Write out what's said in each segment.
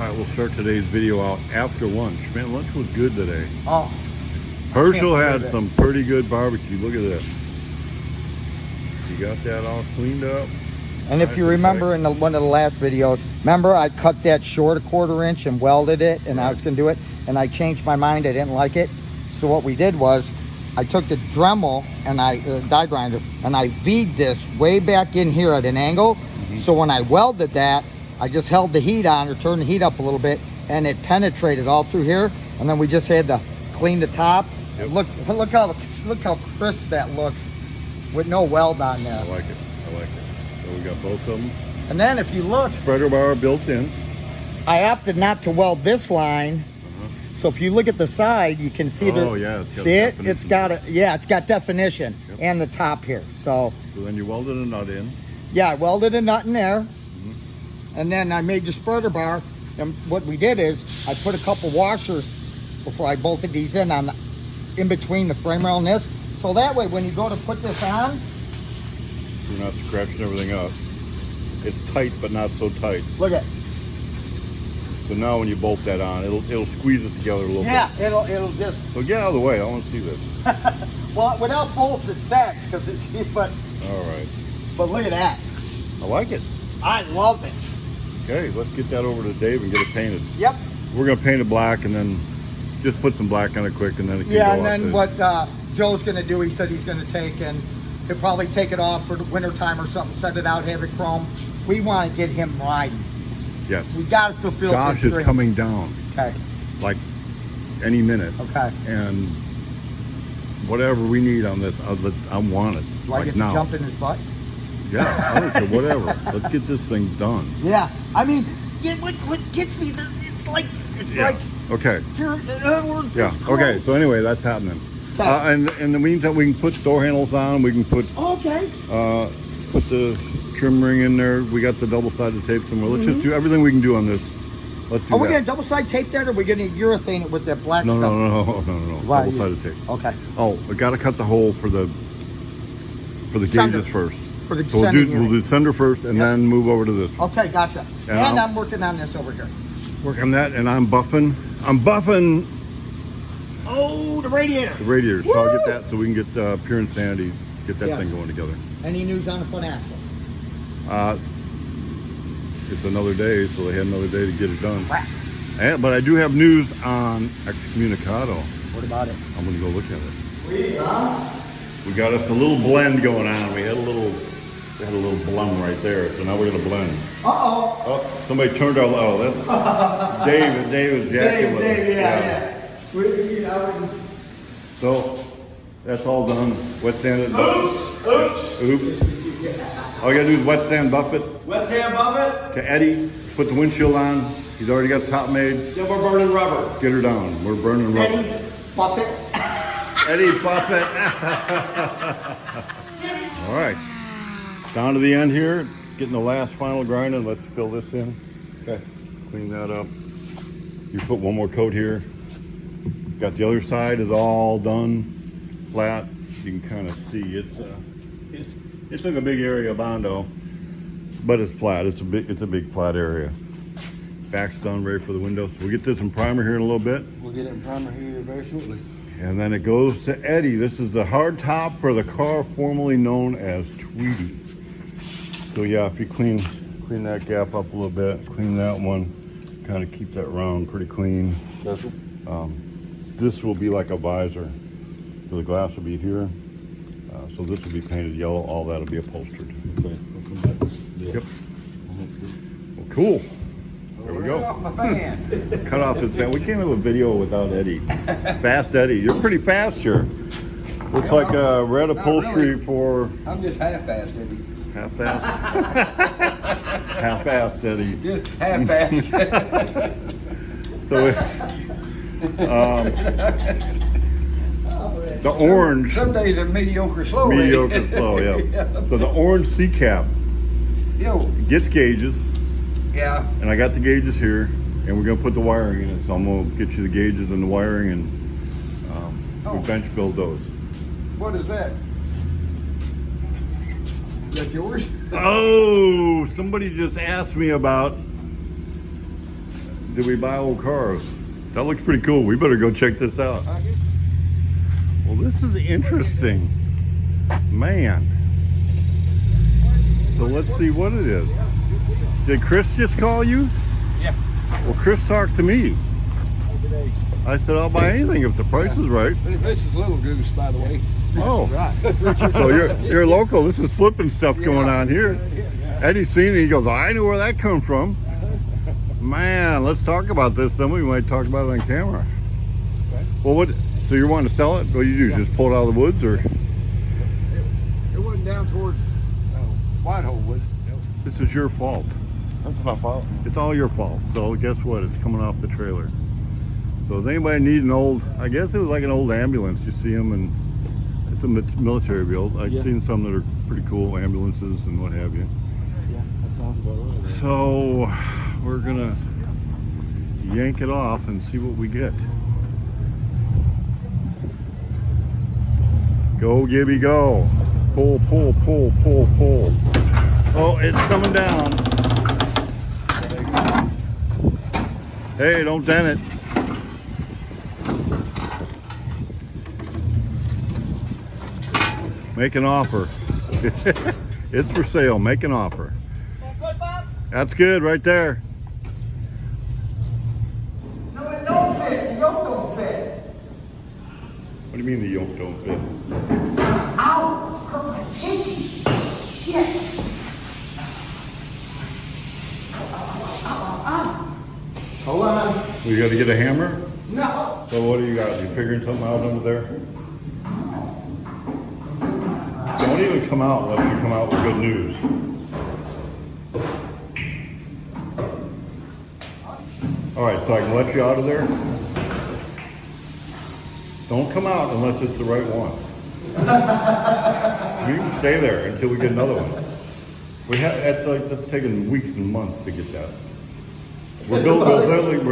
right, we'll start today's video out after lunch. Man, lunch was good today. Oh, Herschel I can't had believe it. some pretty good barbecue. Look at this. You got that all cleaned up. and if Nice you and remember tight. in one of the last videos, remember I cut that short 1/4 inch and welded it, and I Right. was going to do it, and I changed my mind. I didn't like it. So what we did was I took the Dremel and die grinder, and I V'd this way back in here at an angle. So when I welded that, I just held the heat on or turned the heat up a little bit, and it penetrated all through here. And then we just had to clean the top. Yep. Look how crisp that looks with no weld on there. I like it. I like it. So we got both of them. And then if you look, Spreader bar built in. I opted not to weld this line. So if you look at the side, you can see Oh, yeah, it's got see it? definition. It's got it's got definition. Yep. And the top here. So So then you welded a nut in. yeah, I welded a nut in there. And then I made the spreader bar. And what we did is I put a couple washers before I bolted these in between the frame rail and this. So that way when you go to put this on, You're not scratching everything up. It's tight, but not so tight. look at So now when you bolt that on, it'll squeeze it together a little yeah, bit. it'll just So get out of the way. I want to see this. well without bolts it sacks because it's All right. but look at that. I like it. I love it. Okay, let's get that over to Dave and get it painted. Yep. We're gonna paint it black and then just put some black on it quick, and then it can Yeah, go and out then to- what Joe's gonna do, he said he's gonna take and he'll probably take it off for the winter time or something, set it out, have it chrome. We want to get him riding. Yes. We got to fulfill Josh his is dream. coming down Okay. like any minute, Okay. and whatever we need on this, I want it Do I like get now. to jump in his butt? Yeah, I don't care, whatever. Let's get this thing done. Yeah. I mean, what gets me? It's like Okay. we're just Yeah. Okay. close. So anyway, that's happening. Okay. And in the meantime, we can put door handles on. We can put Okay. put the trim ring in there. We got the double-sided tape somewhere. Let's just do everything we can do on this. Let's do Are we that. gonna double side tape that, or are we gonna urethane it with that black No, stuff? no. Why? Double-sided tape. Okay. Oh, we got to cut the hole for the Sender. gauges first. For the So we'll sending do unit. sender first, and Yep. then move over to this. Okay, gotcha. Yeah. And I'm working on this over here. Work on that, and I'm buffing Oh, the radiator. the radiator. So I'll get Woo! that so we can get pure insanity, get that Yes. thing going together. Any news on the front axle? It's another day, so they had another day to get it done. Wow. But I do have news on Excommunicado. What about it? I'm gonna go look at it. We got us a little blend going on. We had a little blum right there, so now we're gonna blend. Uh-oh. Oh, somebody turned our, oh, that's Dave. Dave is jacking with us. yeah. So that's all done. Wet sand it. Oops. All you gotta do is wet sand buff it. Wet sand buffet, To Eddie, put the windshield on. He's already got the top made. then we're burning rubber. Get her down. We're burning rubber. Eddie Buffett. Eddie Buffett. All right. Down to the end here. Getting the last final grind in. Let's fill this in. Okay. Clean that up. You put one more coat here. Got the other side is all done. Flat. You can kind of see it's like a big area of Bondo, but it's flat. It's a big flat area. Back's done, ready for the windows. We'll get this in primer here in a little bit. We'll get it in primer here very shortly. And then it goes to Eddie. This is the hard top for the car formerly known as Tweety. So yeah, if you clean that gap up a little bit, clean that one, kind of keep that round pretty clean. This will be like a visor. So the glass will be here. So this will be painted yellow. All that'll be upholstered. Okay, we'll come back. Yes. Yep. That's good. Well, cool. There we Off go. my fan. Cut off his fan. We can't have a video without Eddie. Fast Eddie. You're pretty fast here. Looks like red upholstery really. for I'm just half-assed, Eddie. half-assed. Half-assed Eddie. Just half-assed. So the orange, Some days are mediocre slow. mediocre slow, yeah. So the orange C cap Yo, gets gauges, yeah. and I got the gauges here, and we're gonna put the wiring in it. So I'm gonna get you the gauges and the wiring, and Oh. we bench build those. What is that? Is that yours? Oh, somebody just asked me about did we buy old cars? That looks pretty cool. We better go check this out. Well, this is interesting. Man. So let's see what it is. Did Chris just call you? Yeah. Well, Chris talked to me. I said, I'll buy anything if the price is right. This is Little Goose, by the way. Oh, Right. so you're local. This is flipping stuff going on here. Eddie seen it. He goes, I knew where that come from. Man, let's talk about this. Then we might talk about it on camera. Okay. Well, what? So you're wanting to sell it? What do you do? Just pull it out of the woods, or? It wasn't down towards Whitehole, was it? This is your fault. That's my fault. It's all your fault. So guess what? It's coming off the trailer. So if anybody need an old, I guess it was like an old ambulance. You see them, and it's a military build. I've Yeah. seen some that are pretty cool ambulances and what have you. Yeah, that sounds about right. So we're gonna yank it off and see what we get. Go, Gibby, go. Pull, pull, pull, pull, pull. Oh, it's coming down. Hey, don't dent it. Make an offer. It's for sale. Make an offer. Good, Bob? That's good right there. No, it don't fit. The yoke don't fit. What do you mean the yoke don't fit? Ow! Hurt my pinky. Shit. Hold on. We got to get a hammer? No. So what do you got? You figuring something out over there? Don't even come out unless you come out with good news. All right, so I can let you out of there? Don't come out unless it's the right one. You can stay there until we get another one. That's taken weeks and months to get that. We're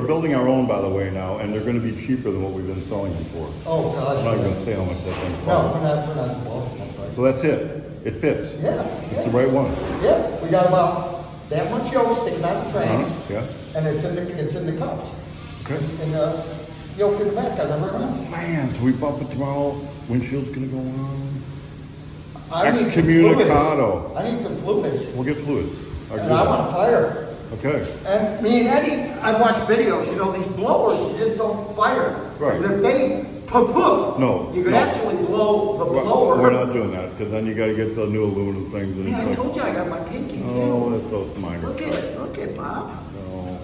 building our own, by the way, now, and they're going to be cheaper than what we've been selling them for. Oh, gosh. I'm not going to say how much that thing No, costs. we're not. Well, that's right. So that's it. It fits. Yeah. It's the right one. Yeah, we got about that much yoke sticking out the trains, Yeah. and it's in the cups. Okay. And the yoke in the back, I never know. Man, so we bump it tomorrow. Windshield's going to go on. I need some Excommunicado. fluids. I need some fluids. We'll get fluids. And I want fire. Okay. And me and Eddie, I've watched videos, you know, these blowers, you just don't fire. Right. Because if they poof, No, you could no. actually blow the blower. We're not doing that because then you got to get the new aluminum things. And Yeah, I it's like, told you I got my pinky oh, too. that's so minor. Look at it, Bob. No.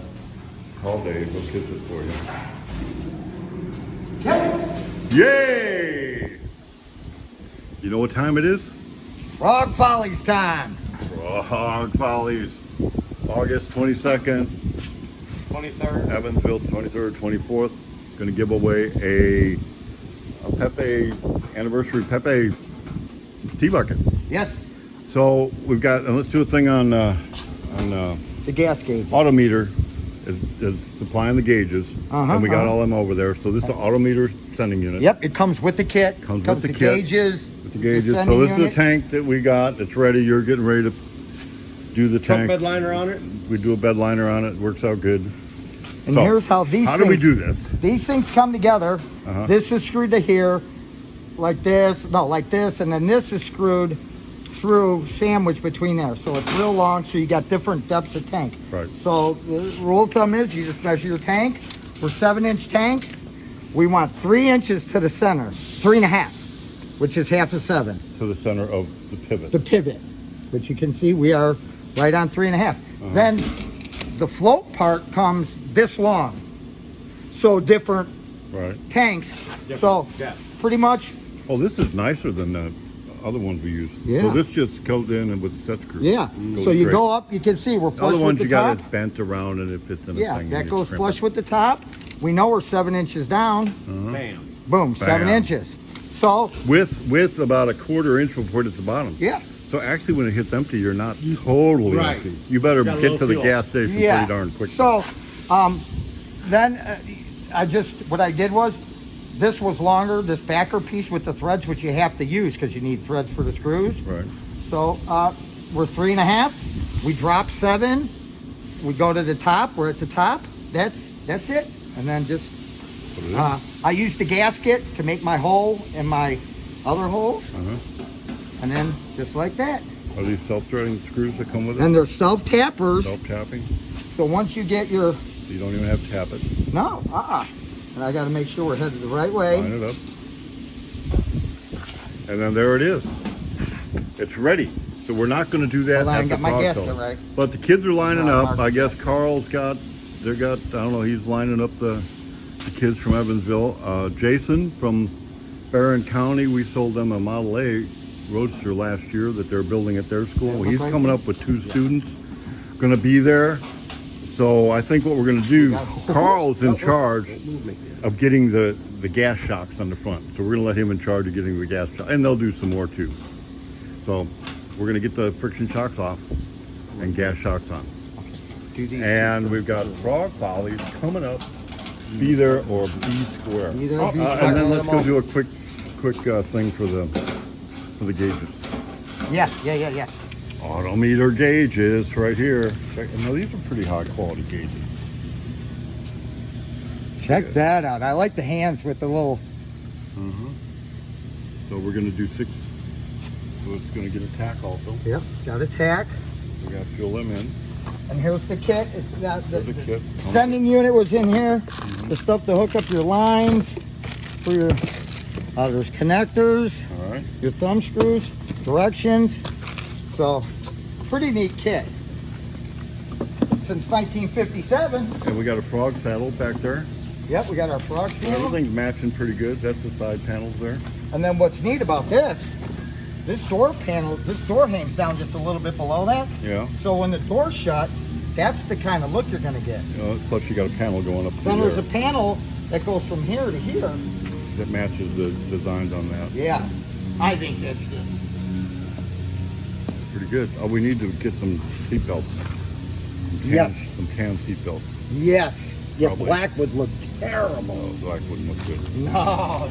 Call Dave. He'll kiss it for you. Okay. Yay! You know what time it is? Frog Follies time. Frog Follies. August 22nd. 23rd. Evansville, 23rd, 24th. Going to give away a Pepe anniversary Pepe tea bucket. Yes, So we've got, and let's do a thing on the gas gauge. Autometer is supplying the gauges, and we got uh-huh. all them over there. So this is the Autometer sending unit. Yep, it comes with the kit. Comes with the kit. Gauges. With the gauges. So sending this is unit. the tank that we got. It's ready. You're getting ready to do the Truck tank. bed liner on it. We do a bed liner on it. Works out good. And So, here's how these How things, do we do this? These things come together. Uh-huh. This is screwed to here, like this, and then this is screwed through, sandwiched between there. So it's real long, so you got different depths of tank. Right. So the rule of thumb is you just measure your tank. For 7-inch tank, we want 3 inches to the center, 3.5, which is half of 7. To the center of the pivot. The pivot, which you can see we are right on 3.5. Then the float part comes this long. So different Right. tanks. So Yeah. pretty much, Oh, this is nicer than the other ones we use. Yeah. So this just goes in and with set screws. yeah. Goes So you straight. go up, you can see we're The flush other with ones the you got top. it bent around and it fits in a Yeah, thing. that and you goes crimp flush it. with the top. We know we're 7 inches down. Bam. Boom, 7 Bam. inches. So With about a 1/4 inch before it hits the bottom. yeah, So actually when it hits empty, you're not totally Right. empty. You better Got a get little to the fuel. gas station yeah. pretty darn quick. So then what I did was, this was longer, this backer piece with the threads, which you have to use because you need threads for the screws. Right. So we're 3.5. We drop 7. We go to the top. We're at the top. that's it. And then just Put it in. I used the gasket to make my hole in my other holes, and then just like that. Are these self-threading screws that come with it? And they're self-tappers. Self-tapping? So once you get your So you don't even have to tap it. no, and I got to make sure we're headed the right way. Line it up. And then there it is. It's ready. So we're not going to do that Hold on, I at the got my frog gasket cellar. right. But the kids are lining No, up. Mark. I guess Carl's got, I don't know, he's lining up the kids from Evansville. Jason from Barron County, we sold them a Model A Roadster last year that they're building at their school. Yeah, He's look coming like up with 2 students going to be there. So I think what we're going to do, Carl's in charge of getting the gas shocks on the front. So we're going to let him in charge of getting the gas shocks. And they'll do some more too. So we're going to get the friction shocks off and gas shocks on. Do these And we've got frog follies coming up. Be there or be square. Be there or be square. And then let's go do a quick thing for the gauges. Yeah. Autometer gauges right here. Now these are pretty high quality gauges. Check that out. I like the hands with the little. So we're going to do 6. So it's going to get a tack also. Yep, it's got a tack. We got to fill them in. And here's the kit. It's got the There's a kit. sending unit was in here. The stuff to hook up your lines for your. There's connectors, All right. your thumb screws, directions. So, pretty neat kit. Since 1957. And we got a frog saddle back there. Yep, we got our frog saddle. Everything's matching pretty good. That's the side panels there. And then what's neat about this door panel, this door hangs down just a little bit below that. Yeah. So when the door's shut, that's the kind of look you're gonna get. Plus you got a panel going up Then there's a there panel that goes from here to here. that matches the designs on that. Yeah, I think that's just. Pretty good. Oh, we need to get some seat belts. Yes. Some tan seat belts. Yes. Yeah, Probably. black would look terrible. Oh, black wouldn't look good. No.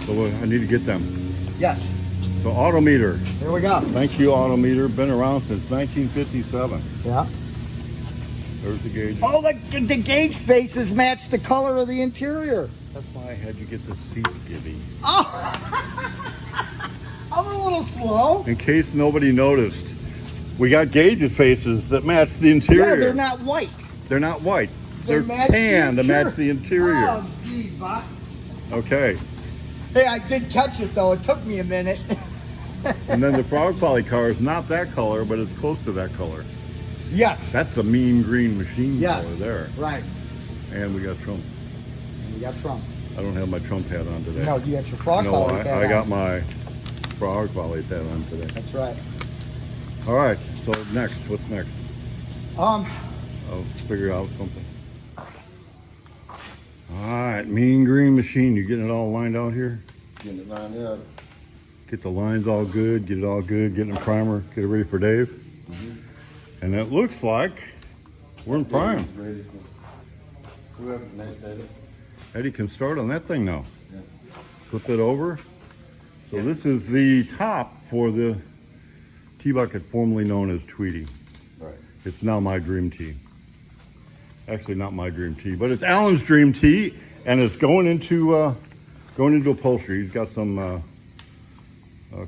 So I need to get them. Yes. So Autometer. Here we go. Thank you, Autometer. Been around since 1957. Yeah. There's the gauge. Oh, the gauge faces match the color of the interior. That's why I had you get the seat gibby. Oh. I'm a little slow. In case nobody noticed, we got gauge faces that match the interior. Yeah, they're not white. They're not white. They They're match the tan to interior. match the interior. Oh, geez, Bot. Okay. Hey, I did catch it though. It took me a minute. And then the Frog Poly car is not that color, but it's close to that color. Yes. That's the mean green machine Yes. color there. Right. And we got Trump. And you got Trump. I don't have my Trump hat on today. No, you got your frog No, colors hat I got on. my Frog Poly's hat on today. That's right. All right, so next, what's next? Um, I'll figure out something. All right, mean green machine. You getting it all lined out here? Getting it lined up. Get the lines all good, get it all good, getting a primer, get it ready for Dave. And it looks like we're in prime. Ready for whoever next edit. Eddie can start on that thing now. Yeah. Flip it over. So this is the top for the T-Bucket formerly known as Tweety. Right. It's now my Dream Tee. Actually, not my Dream Tee, but it's Alan's Dream Tee, and it's going into upholstery. He's got some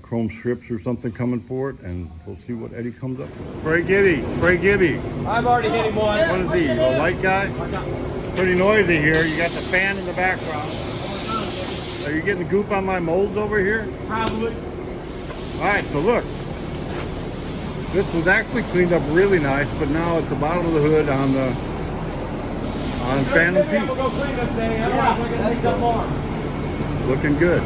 chrome strips or something coming for it, and we'll see what Eddie comes up with. Spray Gibby, Spray Gibby. I've already hit him one. What is he? A light guy? Pretty noisy here. You got the fan in the background. Are you getting goop on my molds over here? Probably. All right, so look. This was actually cleaned up really nice, but now it's the bottom of the hood on Phantom We'll Peak. go clean this thing. Otherwise, we're gonna take some more. Looking good.